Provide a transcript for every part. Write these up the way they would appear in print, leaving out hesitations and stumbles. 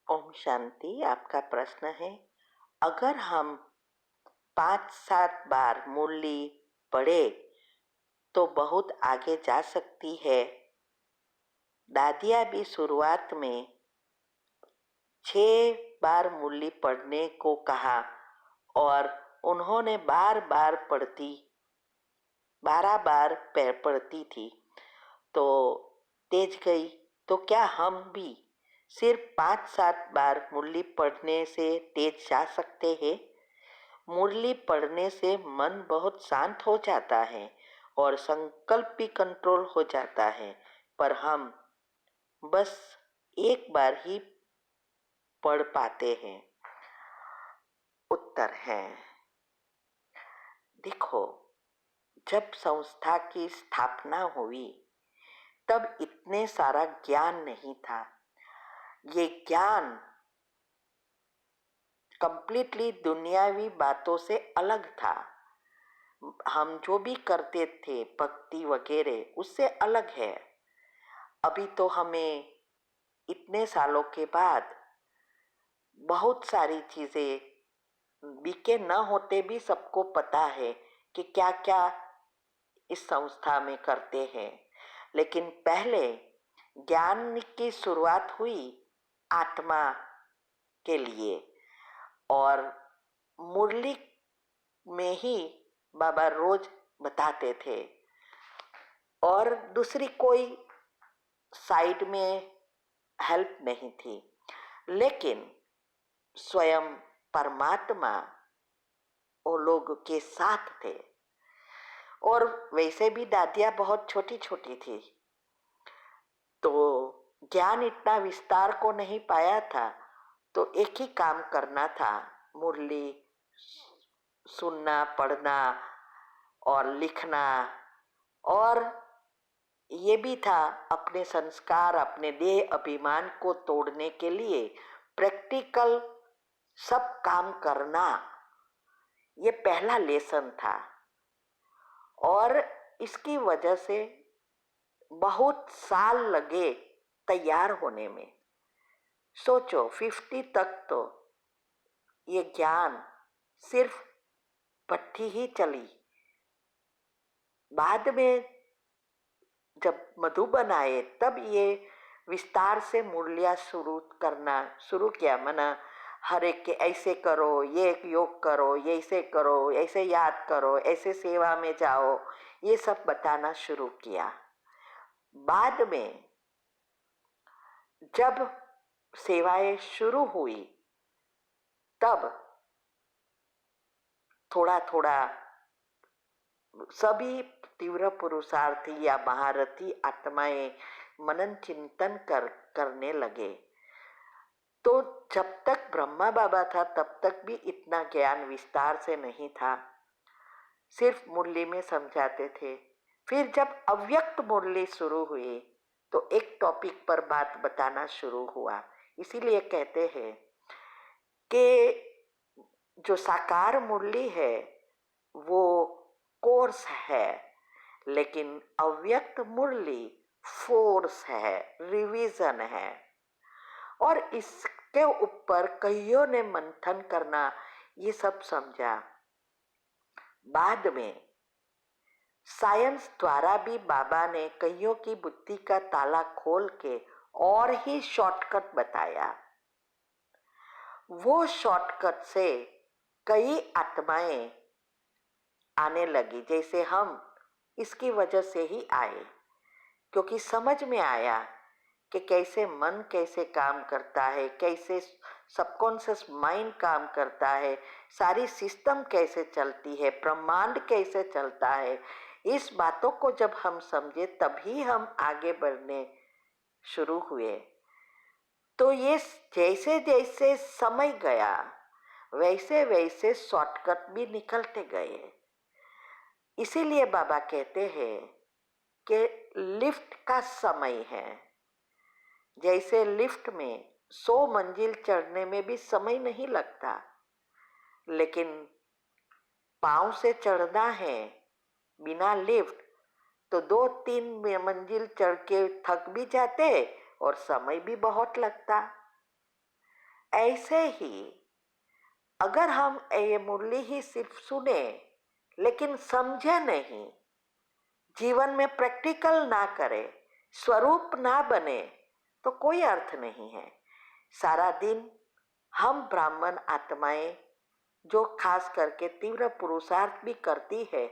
ओम शांति। आपका प्रश्न है, अगर हम 5-7 बार मुरली पढ़े तो बहुत आगे जा सकती है। दादिया भी शुरुआत में 6 बार मुरली पढ़ने को कहा और उन्होंने बार बार पढ़ती 12 बार पढ़ती थी तो तेज गई। तो क्या हम भी सिर्फ 5-7 बार मुरली पढ़ने से तेज जा सकते हैं? मुरली पढ़ने से मन बहुत शांत हो जाता है और संकल्प भी कंट्रोल हो जाता है, पर हम बस एक बार ही पढ़ पाते हैं। उत्तर है, देखो, जब संस्था की स्थापना हुई तब इतने सारा ज्ञान नहीं था। ये ज्ञान कंप्लीटली दुनियावी बातों से अलग था। हम जो भी करते थे भक्ति वगैरह उससे अलग है। अभी तो हमें इतने सालों के बाद बहुत सारी चीजें बीके न होते भी सबको पता है कि क्या क्या इस संस्था में करते हैं। लेकिन पहले ज्ञान की शुरुआत हुई आत्मा के लिए और मुरली में ही बाबा रोज बताते थे और दूसरी कोई साइड में हेल्प नहीं थी। लेकिन स्वयं परमात्मा वो लोग के साथ थे और वैसे भी दादियाँ बहुत छोटी छोटी थी तो ज्ञान इतना विस्तार को नहीं पाया था। तो एक ही काम करना था, मुरली सुनना, पढ़ना और लिखना। और ये भी था अपने संस्कार, अपने देह अभिमान को तोड़ने के लिए प्रैक्टिकल सब काम करना। ये पहला लेसन था और इसकी वजह से बहुत साल लगे तैयार होने में। सोचो 50 तक तो ये ज्ञान सिर्फ भट्ठी ही चली। बाद में जब मधुबन आए तब ये विस्तार से मुरलियाँ शुरू करना शुरू किया। मना हर एक के ऐसे करो, ये एक योग करो, ये ऐसे करो, ऐसे याद करो, ऐसे सेवा में जाओ, ये सब बताना शुरू किया। बाद में जब सेवाएं शुरू हुई तब थोड़ा थोड़ा सभी तीव्र पुरुषार्थी या महारथी आत्माएं मनन चिंतन करने लगे। तो जब तक ब्रह्मा बाबा था तब तक भी इतना ज्ञान विस्तार से नहीं था, सिर्फ मुरली में समझाते थे। फिर जब अव्यक्त मुरली शुरू हुई तो एक टॉपिक पर बात बताना शुरू हुआ। इसीलिए कहते हैं कि जो साकार मुरली है वो कोर्स है, लेकिन अव्यक्त मुरली फोर्स है, रिवीजन है। और इसके ऊपर कईयों ने मंथन करना, ये सब समझा। बाद में साइंस द्वारा भी बाबा ने कईयों की बुद्धि का ताला खोल के और ही शॉर्टकट बताया। वो शॉर्टकट से कई आत्माएं आने लगी, जैसे हम इसकी वजह से ही आए, क्योंकि समझ में आया कि कैसे मन कैसे काम करता है, कैसे सबकॉन्शियस माइंड काम करता है, सारी सिस्टम कैसे चलती है, ब्रह्मांड कैसे चलता है। इस बातों को जब हम समझे तभी हम आगे बढ़ने शुरू हुए। तो ये जैसे जैसे समय गया वैसे वैसे शॉर्टकट भी निकलते गए। इसीलिए बाबा कहते हैं कि लिफ्ट का समय है। जैसे लिफ्ट में 100 मंजिल चढ़ने में भी समय नहीं लगता, लेकिन पांव से चढ़ना है बिना लिफ्ट तो 2-3 मंजिल चढ़ के थक भी जाते और समय भी बहुत लगता। ऐसे ही अगर हम ये मुरली ही सिर्फ सुने लेकिन समझे नहीं, जीवन में प्रैक्टिकल ना करे, स्वरूप ना बने, तो कोई अर्थ नहीं है। सारा दिन हम ब्राह्मण आत्माएं जो खास करके तीव्र पुरुषार्थ भी करती है,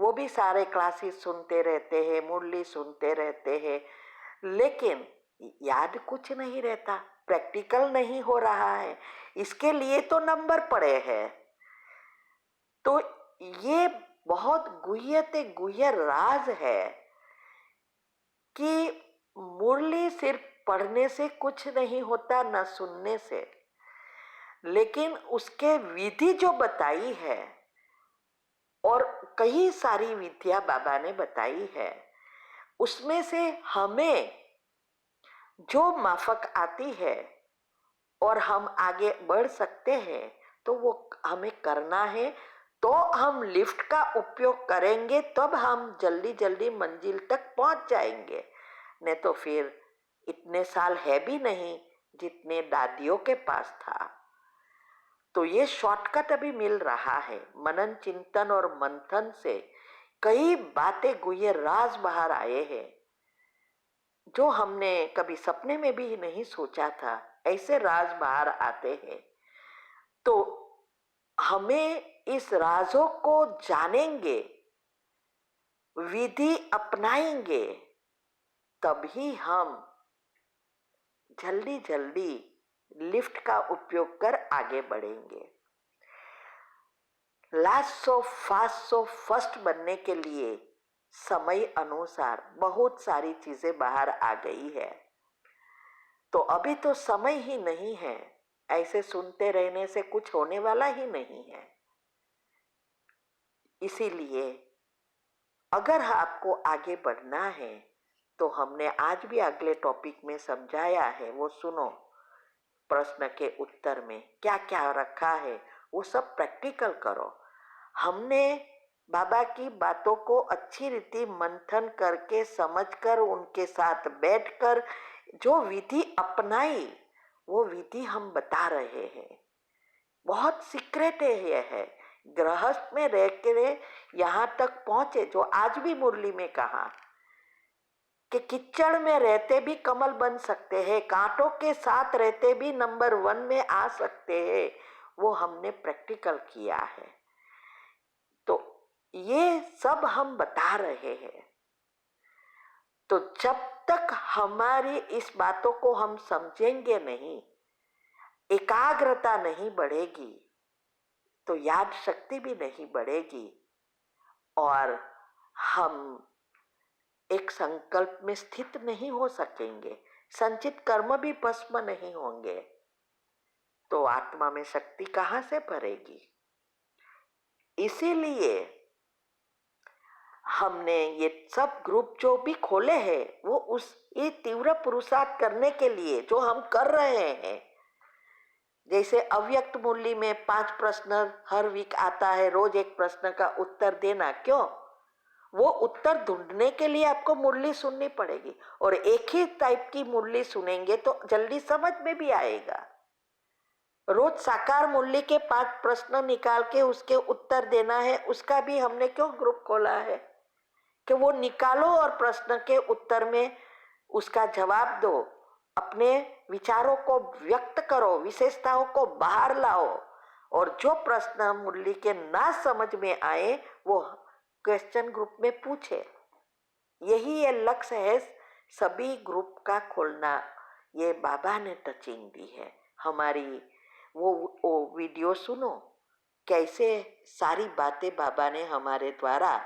वो भी सारे क्लासेस सुनते रहते हैं, मुरली सुनते रहते हैं, लेकिन याद कुछ नहीं रहता, प्रैक्टिकल नहीं हो रहा है। इसके लिए तो नंबर पड़े हैं। तो ये बहुत गुह्यते गुह्य राज है कि मुरली सिर्फ पढ़ने से कुछ नहीं होता, न सुनने से, लेकिन उसके विधि जो बताई है और कई सारी विद्या बाबा ने बताई है, उसमें से हमें जो माफक आती है और हम आगे बढ़ सकते हैं, तो वो हमें करना है। तो हम लिफ्ट का उपयोग करेंगे, तब हम जल्दी जल्दी मंजिल तक पहुंच जाएंगे। नहीं तो फिर इतने साल है भी नहीं जितने दादियों के पास था। तो ये शॉर्टकट अभी मिल रहा है। मनन चिंतन और मंथन से कई बातें गुह्य राज बाहर आए हैं जो हमने कभी सपने में भी नहीं सोचा था। ऐसे राज बाहर आते हैं। तो हमें इस राजों को जानेंगे, विधि अपनाएंगे, तभी हम जल्दी जल्दी लिफ्ट का उपयोग कर आगे बढ़ेंगे। Last so fast so first बनने के लिए समय अनुसार बहुत सारी चीजें बाहर आ गई है। तो अभी तो समय ही नहीं है, ऐसे सुनते रहने से कुछ होने वाला ही नहीं है। इसीलिए अगर आपको आगे बढ़ना है, तो हमने आज भी अगले टॉपिक में समझाया है, वो सुनो। प्रश्न के उत्तर में क्या क्या रखा है वो सब प्रैक्टिकल करो। हमने बाबा की बातों को अच्छी रीति मंथन करके, समझकर, उनके साथ बैठकर जो विधि अपनाई, वो विधि हम बता रहे हैं। बहुत सीक्रेट है ये है। गृहस्थ में रह के यहाँ तक पहुंचे, जो आज भी मुरली में कहा कि किचड़ में रहते भी कमल बन सकते हैं, कांटों के साथ रहते भी नंबर 1 में आ सकते हैं, वो हमने प्रैक्टिकल किया है। तो ये सब हम बता रहे हैं। तो जब तक हमारी इस बातों को हम समझेंगे नहीं, एकाग्रता नहीं बढ़ेगी, तो याद शक्ति भी नहीं बढ़ेगी और हम एक संकल्प में स्थित नहीं हो सकेंगे, संचित कर्म भी भस्म नहीं होंगे, तो आत्मा में शक्ति कहाँ से भरेगी। इसीलिए हमने ये सब ग्रुप जो भी खोले हैं, वो उस ये तीव्र पुरुषार्थ करने के लिए जो हम कर रहे हैं। जैसे अव्यक्त मुरली में 5 प्रश्न हर वीक आता है, रोज एक प्रश्न का उत्तर देना। क्यों? वो उत्तर ढूंढने के लिए आपको मुरली सुननी पड़ेगी, और एक ही टाइप की मुरली सुनेंगे तो जल्दी समझ में भी आएगा। रोज साकार मुरली के 5 प्रश्न निकाल के उसके उत्तर देना है, उसका भी हमने क्यों ग्रुप खोला है कि वो निकालो और प्रश्न के उत्तर में उसका जवाब दो, अपने विचारों को व्यक्त करो, विशेषताओं को बाहर लाओ, और जो प्रश्न मुरली के ना समझ में आए वो क्वेश्चन ग्रुप में पूछे। यही ये लक्ष्य है सभी ग्रुप का खोलना। ये बाबा ने टचिंग दी है हमारी। वो वीडियो सुनो, कैसे सारी बातें बाबा ने हमारे द्वारा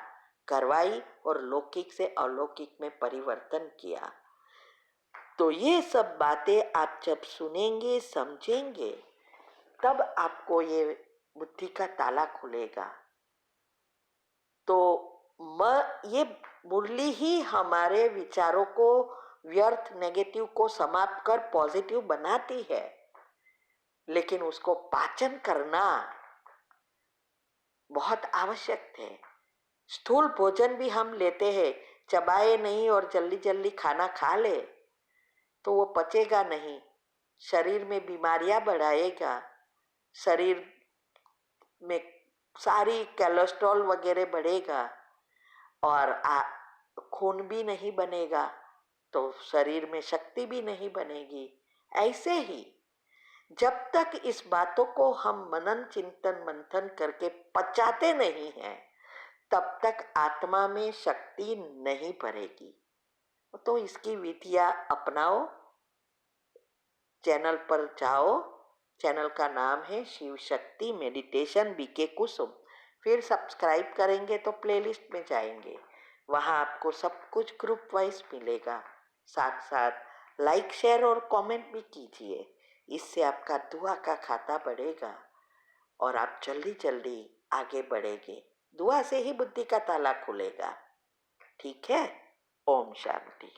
करवाई और लौकिक से अलौकिक में परिवर्तन किया। तो ये सब बातें आप जब सुनेंगे, समझेंगे, तब आपको ये बुद्धि का ताला खुलेगा। तो ये मुरली ही हमारे विचारों को, व्यर्थ नेगेटिव को समाप्त कर पॉजिटिव बनाती है, लेकिन उसको पाचन करना बहुत आवश्यक है। स्थूल भोजन भी हम लेते हैं, चबाए नहीं और जल्दी जल्दी खाना खा ले तो वो पचेगा नहीं, शरीर में बीमारियां बढ़ाएगा, शरीर में सारी कोलेस्ट्रॉल वगैरह बढ़ेगा और खून भी नहीं बनेगा, तो शरीर में शक्ति भी नहीं बनेगी। ऐसे ही जब तक इस बातों को हम मनन चिंतन मंथन करके पचाते नहीं हैं, तब तक आत्मा में शक्ति नहीं भरेगी। तो इसकी विधियां अपनाओ। चैनल पर जाओ, चैनल का नाम है शिव शक्ति मेडिटेशन बीके कुसुम। फिर सब्सक्राइब करेंगे तो प्लेलिस्ट में जाएंगे, वहाँ आपको सब कुछ ग्रुप वाइज मिलेगा। साथ साथ लाइक शेयर और कमेंट भी कीजिए, इससे आपका दुआ का खाता बढ़ेगा और आप जल्दी जल्दी आगे बढ़ेंगे। दुआ से ही बुद्धि का ताला खुलेगा। ठीक है। ओम शांति।